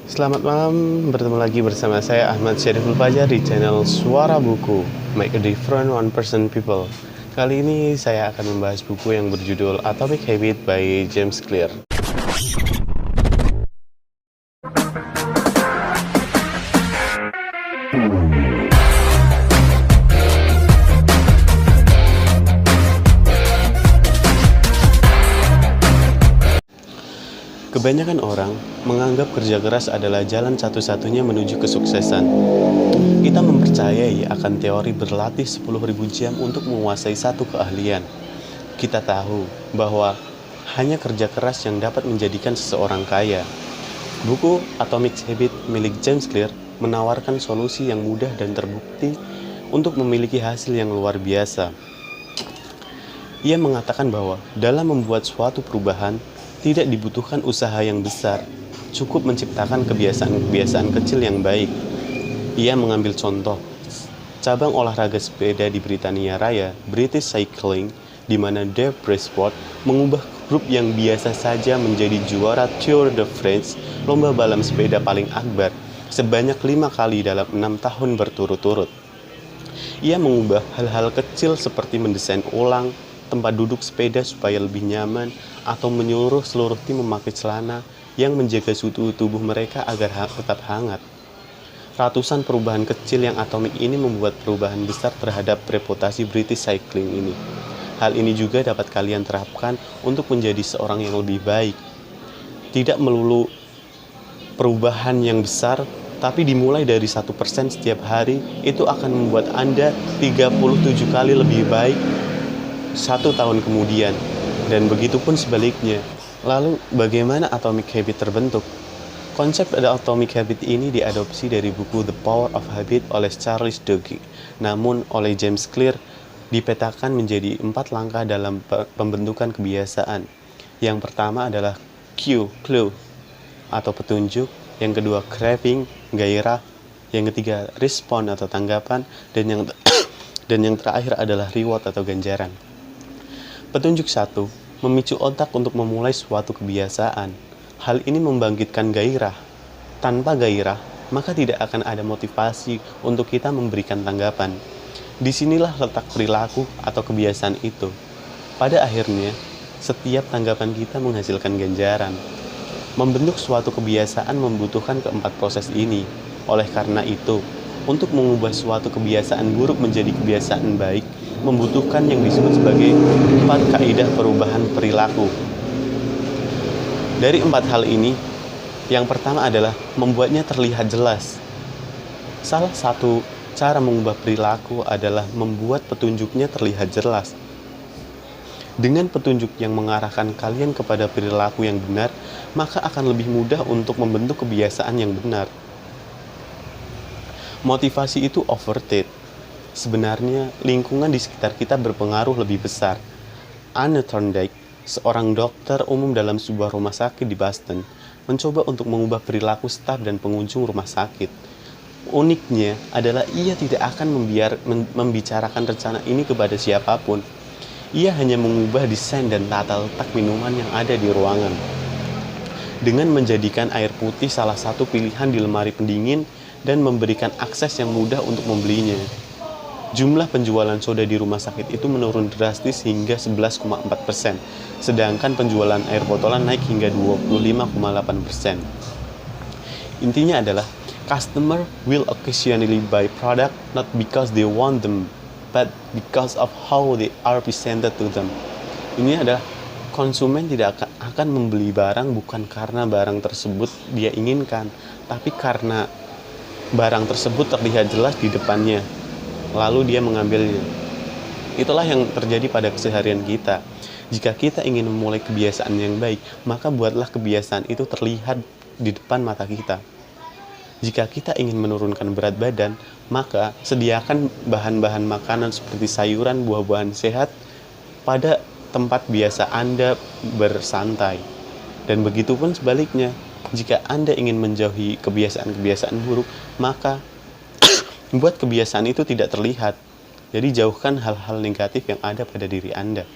Selamat malam, bertemu lagi bersama saya Ahmad Syariful Fajar di channel Suara Buku, Make a Different One Person People. Kali ini saya akan membahas buku yang berjudul Atomic Habit by James Clear. Kebanyakan orang menganggap kerja keras adalah jalan satu-satunya menuju kesuksesan. Kita mempercayai akan teori berlatih 10.000 jam untuk menguasai satu keahlian. Kita tahu bahwa hanya kerja keras yang dapat menjadikan seseorang kaya. Buku Atomic Habit milik James Clear menawarkan solusi yang mudah dan terbukti untuk memiliki hasil yang luar biasa. Ia mengatakan bahwa dalam membuat suatu perubahan, tidak dibutuhkan usaha yang besar, cukup menciptakan kebiasaan-kebiasaan kecil yang baik. Ia mengambil contoh cabang olahraga sepeda di Britania Raya, British Cycling, di mana Dave Brailsford mengubah grup yang biasa saja menjadi juara Tour de France, lomba balap sepeda paling akbar, sebanyak 5 kali dalam 6 tahun berturut-turut. Ia mengubah hal-hal kecil seperti mendesain ulang tempat duduk sepeda supaya lebih nyaman, atau menyuruh seluruh tim memakai celana yang menjaga suhu tubuh mereka agar tetap hangat. Ratusan perubahan kecil yang atomik ini membuat perubahan besar terhadap reputasi British Cycling ini. Hal ini juga dapat kalian terapkan untuk menjadi seorang yang lebih baik. Tidak melulu perubahan yang besar, tapi dimulai dari 1% setiap hari, itu akan membuat Anda 37 kali lebih baik 1 tahun kemudian. Dan begitu pun sebaliknya. Lalu bagaimana Atomic Habit terbentuk? Konsep Atomic Habit ini diadopsi dari buku The Power of Habit oleh Charles Duhigg. Namun oleh James Clear dipetakan menjadi 4 langkah dalam pembentukan kebiasaan. Yang pertama adalah clue atau petunjuk. Yang kedua craving, gairah. Yang ketiga respond atau tanggapan. Dan yang terakhir adalah reward atau ganjaran. Petunjuk 1, memicu otak untuk memulai suatu kebiasaan. Hal ini membangkitkan gairah. Tanpa gairah, maka tidak akan ada motivasi untuk kita memberikan tanggapan. Disinilah letak perilaku atau kebiasaan itu. Pada akhirnya, setiap tanggapan kita menghasilkan ganjaran. Membentuk suatu kebiasaan membutuhkan keempat proses ini. Oleh karena itu, untuk mengubah suatu kebiasaan buruk menjadi kebiasaan baik, membutuhkan yang disebut sebagai 4 kaidah perubahan perilaku. Dari 4 hal ini, yang pertama adalah membuatnya terlihat jelas. Salah satu cara mengubah perilaku adalah membuat petunjuknya terlihat jelas. Dengan petunjuk yang mengarahkan kalian kepada perilaku yang benar, maka akan lebih mudah untuk membentuk kebiasaan yang benar. Motivasi itu overrated. Sebenarnya, lingkungan di sekitar kita berpengaruh lebih besar. Anne Thorndike, seorang dokter umum dalam sebuah rumah sakit di Boston, mencoba untuk mengubah perilaku staf dan pengunjung rumah sakit. Uniknya adalah ia tidak akan membicarakan rencana ini kepada siapapun. Ia hanya mengubah desain dan tata letak minuman yang ada di ruangan. Dengan menjadikan air putih salah satu pilihan di lemari pendingin dan memberikan akses yang mudah untuk membelinya. Jumlah penjualan soda di rumah sakit itu menurun drastis hingga 11,4%, sedangkan penjualan air botolan naik hingga 25,8%. Intinya adalah, customer will occasionally buy product not because they want them, but because of how they are presented to them. Ini adalah, konsumen tidak akan membeli barang bukan karena barang tersebut dia inginkan, tapi karena barang tersebut terlihat jelas di depannya, lalu dia mengambilnya. Itulah yang terjadi pada keseharian kita. Jika kita ingin memulai kebiasaan yang baik, maka buatlah kebiasaan itu terlihat di depan mata kita. Jika kita ingin menurunkan berat badan, maka sediakan bahan-bahan makanan seperti sayuran, buah-buahan sehat pada tempat biasa Anda bersantai. Dan begitu pun sebaliknya, jika Anda ingin menjauhi kebiasaan-kebiasaan buruk, maka buat kebiasaan itu tidak terlihat. Jadi jauhkan hal-hal negatif yang ada pada diri Anda.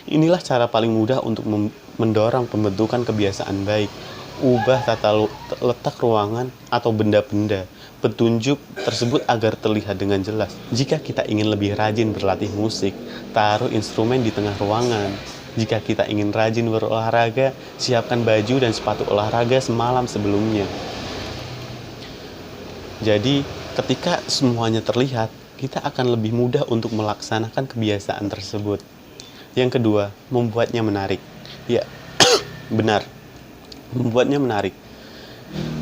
Inilah cara paling mudah untuk mendorong pembentukan kebiasaan baik. ubah letak ruangan atau benda-benda petunjuk tersebut agar terlihat dengan jelas. Jika kita ingin lebih rajin berlatih musik, taruh instrumen di tengah ruangan. Jika kita ingin rajin berolahraga, siapkan baju dan sepatu olahraga semalam sebelumnya. Jadi, ketika semuanya terlihat, kita akan lebih mudah untuk melaksanakan kebiasaan tersebut. Yang kedua, membuatnya menarik. Ya, benar. Membuatnya menarik.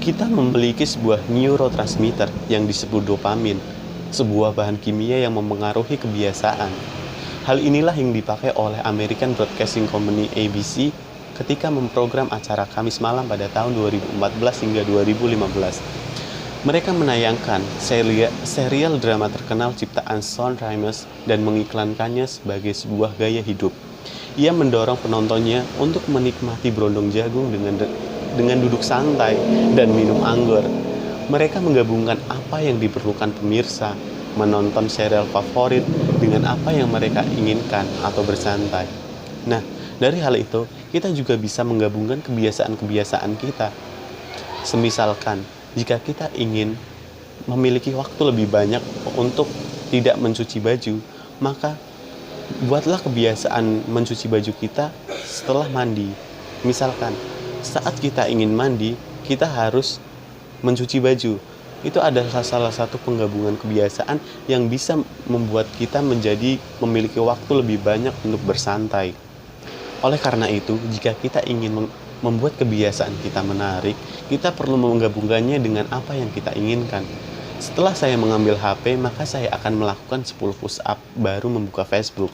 Kita memiliki sebuah neurotransmitter yang disebut dopamin, sebuah bahan kimia yang memengaruhi kebiasaan. Hal inilah yang dipakai oleh American Broadcasting Company ABC ketika memprogram acara Kamis Malam pada tahun 2014 hingga 2015. Mereka menayangkan serial drama terkenal ciptaan Son Rhimes dan mengiklankannya sebagai sebuah gaya hidup. Ia mendorong penontonnya untuk menikmati berondong jagung dengan duduk santai dan minum anggur. Mereka menggabungkan apa yang diperlukan pemirsa, menonton serial favorit dengan apa yang mereka inginkan atau bersantai. Nah, dari hal itu, kita juga bisa menggabungkan kebiasaan-kebiasaan kita. Semisalkan, jika kita ingin memiliki waktu lebih banyak untuk tidak mencuci baju, maka buatlah kebiasaan mencuci baju kita setelah mandi. Misalkan, saat kita ingin mandi, kita harus mencuci baju. Itu adalah salah satu penggabungan kebiasaan yang bisa membuat kita memiliki waktu lebih banyak untuk bersantai. Oleh karena itu, jika kita ingin membuat kebiasaan kita menarik, kita perlu menggabungkannya dengan apa yang kita inginkan. Setelah saya mengambil HP, maka saya akan melakukan 10 push up baru membuka Facebook.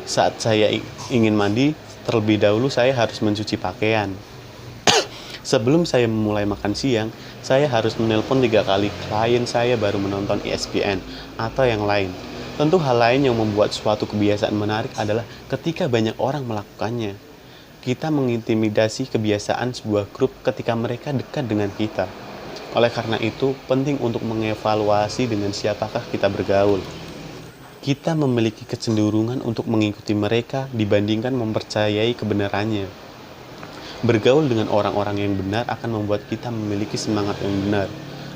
Saat saya ingin mandi, terlebih dahulu saya harus mencuci pakaian. Sebelum saya memulai makan siang, saya harus menelpon 3 kali klien saya baru menonton ESPN atau yang lain. Tentu hal lain yang membuat suatu kebiasaan menarik adalah ketika banyak orang melakukannya. Kita mengintimidasi kebiasaan sebuah grup ketika mereka dekat dengan kita. Oleh karena itu, penting untuk mengevaluasi dengan siapakah kita bergaul. Kita memiliki kecenderungan untuk mengikuti mereka dibandingkan mempercayai kebenarannya. Bergaul dengan orang-orang yang benar akan membuat kita memiliki semangat yang benar.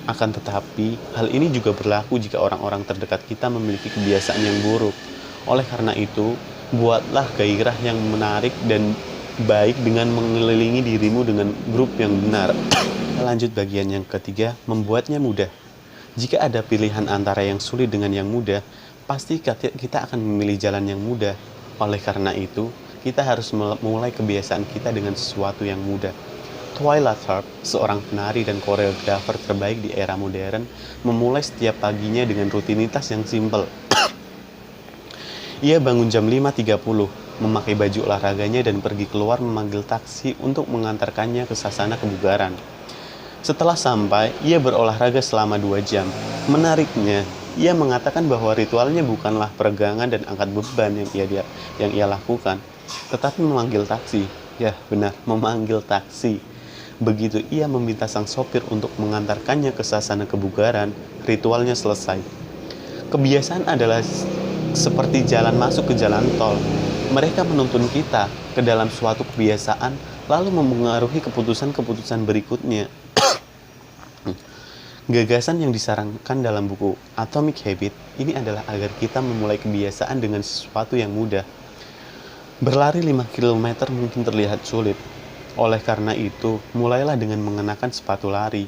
Akan tetapi, hal ini juga berlaku jika orang-orang terdekat kita memiliki kebiasaan yang buruk. Oleh karena itu, buatlah gairah yang menarik dan baik dengan mengelilingi dirimu dengan grup yang benar. Lanjut bagian yang ketiga, membuatnya mudah. Jika ada pilihan antara yang sulit dengan yang mudah, pasti kita akan memilih jalan yang mudah. Oleh karena itu, kita harus mulai kebiasaan kita dengan sesuatu yang mudah. Twyla Tharp, seorang penari dan koreografer terbaik di era modern, memulai setiap paginya dengan rutinitas yang simpel. Ia bangun jam 5.30, memakai baju olahraganya dan pergi keluar memanggil taksi untuk mengantarkannya ke sasana kebugaran. Setelah sampai, ia berolahraga selama 2 jam. Menariknya, ia mengatakan bahwa ritualnya bukanlah peregangan dan angkat beban yang ia lakukan, tetapi memanggil taksi. Ya, benar, memanggil taksi. Begitu ia meminta sang sopir untuk mengantarkannya ke sasana kebugaran, ritualnya selesai. Kebiasaan adalah seperti jalan masuk ke jalan tol. Mereka menuntun kita ke dalam suatu kebiasaan, lalu memengaruhi keputusan-keputusan berikutnya. Gagasan yang disarankan dalam buku Atomic Habit ini adalah agar kita memulai kebiasaan dengan sesuatu yang mudah. Berlari 5 km mungkin terlihat sulit. Oleh karena itu, mulailah dengan mengenakan sepatu lari.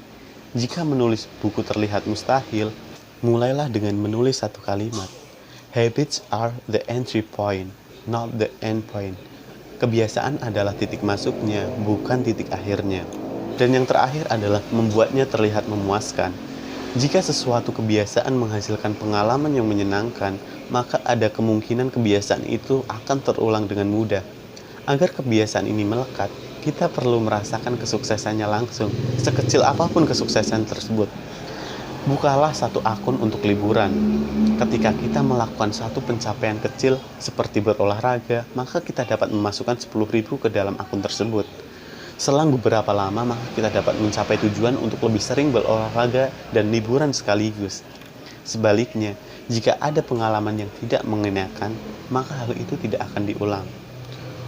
Jika menulis buku terlihat mustahil, mulailah dengan menulis satu kalimat. Habits are the entry point, not the end point. Kebiasaan adalah titik masuknya, bukan titik akhirnya. Dan yang terakhir adalah membuatnya terlihat memuaskan. Jika sesuatu kebiasaan menghasilkan pengalaman yang menyenangkan, maka ada kemungkinan kebiasaan itu akan terulang dengan mudah. Agar kebiasaan ini melekat, kita perlu merasakan kesuksesannya langsung, sekecil apapun kesuksesan tersebut. Bukalah satu akun untuk liburan. Ketika kita melakukan satu pencapaian kecil seperti berolahraga, maka kita dapat memasukkan 10.000 ke dalam akun tersebut. Selang beberapa lama, maka kita dapat mencapai tujuan untuk lebih sering berolahraga dan liburan sekaligus. Sebaliknya, jika ada pengalaman yang tidak mengenakan, maka hal itu tidak akan diulang.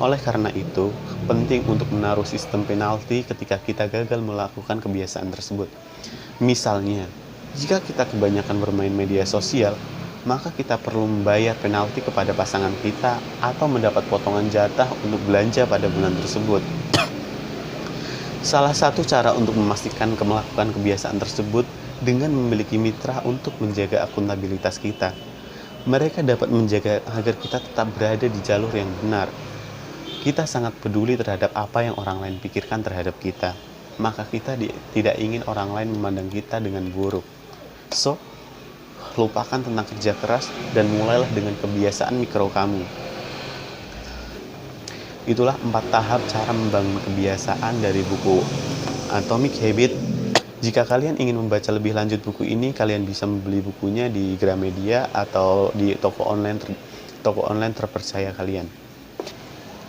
Oleh karena itu, penting untuk menaruh sistem penalti ketika kita gagal melakukan kebiasaan tersebut. Misalnya, jika kita kebanyakan bermain media sosial, maka kita perlu membayar penalti kepada pasangan kita atau mendapat potongan jatah untuk belanja pada bulan tersebut. Salah satu cara untuk memastikan melakukan kebiasaan tersebut dengan memiliki mitra untuk menjaga akuntabilitas kita. Mereka dapat menjaga agar kita tetap berada di jalur yang benar. Kita sangat peduli terhadap apa yang orang lain pikirkan terhadap kita. Maka kita tidak ingin orang lain memandang kita dengan buruk. So, lupakan tentang kerja keras dan mulailah dengan kebiasaan mikro kamu. Itulah 4 tahap cara membangun kebiasaan dari buku Atomic Habit. Jika kalian ingin membaca lebih lanjut buku ini, kalian bisa membeli bukunya di Gramedia atau di toko online terpercaya kalian.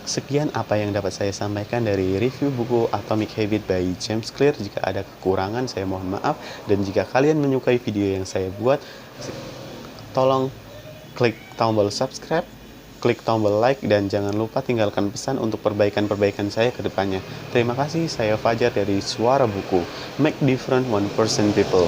Sekian apa yang dapat saya sampaikan dari review buku Atomic Habit by James Clear. Jika ada kekurangan, saya mohon maaf. Dan jika kalian menyukai video yang saya buat, tolong klik tombol subscribe, klik tombol like, dan jangan lupa tinggalkan pesan untuk perbaikan-perbaikan saya ke depannya. Terima kasih, saya Fajar dari Suara Buku. Make different 1% people.